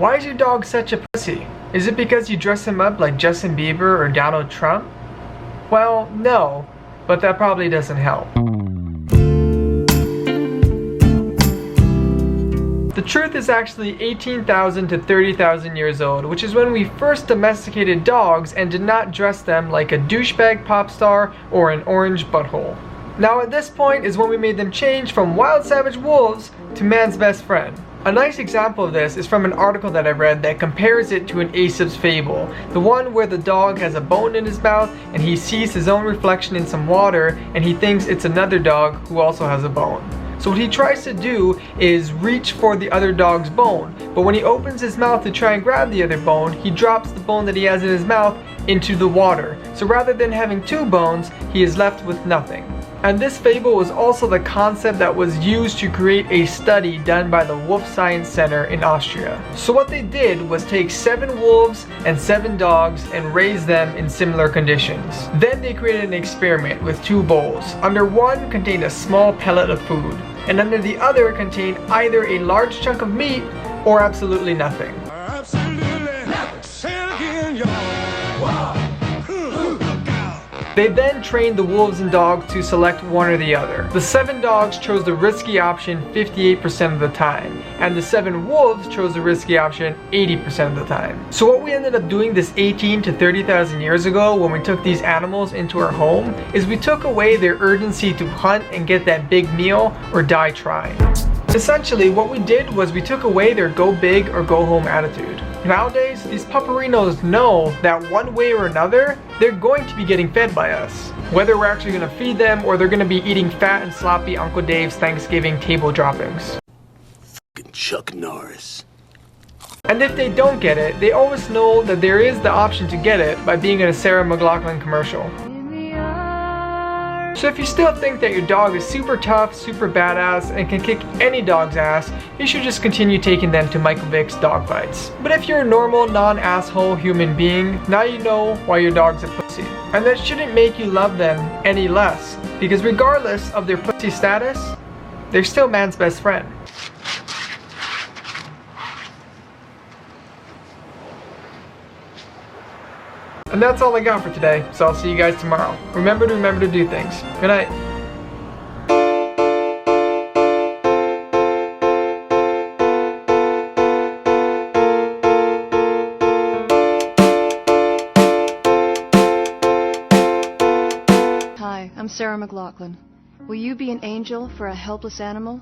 Why is your dog such a pussy? Is it because you dress him up like Justin Bieber or Donald Trump? Well, no, but that probably doesn't help. The truth is actually 18,000 to 30,000 years old, which is when we first domesticated dogs and did not dress them like a douchebag pop star or an orange butthole. Now at this point is when we made them change from wild savage wolves to man's best friend. A nice example of this is from an article that I read that compares it to an Aesop's fable, the one where the dog has a bone in his mouth and he sees his own reflection in some water and he thinks it's another dog who also has a bone. So what he tries to do is reach for the other dog's bone, but when he opens his mouth to try and grab the other bone, he drops the bone that he has in his mouth into the water. So rather than having two bones, he is left with nothing. And this fable was also the concept that was used to create a study done by the Wolf Science Center in Austria. So what they did was take 7 wolves and 7 dogs and raise them in similar conditions. Then they created an experiment with 2 bowls. Under one contained a small pellet of food, and under the other contained either a large chunk of meat or absolutely nothing. They then trained the wolves and dogs to select one or the other. The 7 dogs chose the risky option 58% of the time, and the 7 wolves chose the risky option 80% of the time. So what we ended up doing this 18 to 30,000 years ago when we took these animals into our home is we took away their urgency to hunt and get that big meal or die trying. Essentially, what we did was we took away their go big or go home attitude. Nowadays, these pupperinos know that one way or another, they're going to be getting fed by us. Whether we're actually going to feed them or they're going to be eating fat and sloppy Uncle Dave's Thanksgiving table droppings. Fucking Chuck Norris. And if they don't get it, they always know that there is the option to get it by being in a Sarah McLachlan commercial. So if you still think that your dog is super tough, super badass, and can kick any dog's ass, you should just continue taking them to Michael Vick's dog fights. But if you're a normal, non-asshole human being, now you know why your dog's a pussy. And that shouldn't make you love them any less, because regardless of their pussy status, they're still man's best friend. And that's all I got for today, so I'll see you guys tomorrow. Remember to do things. Good night. Hi, I'm Sarah McLachlan. Will you be an angel for a helpless animal?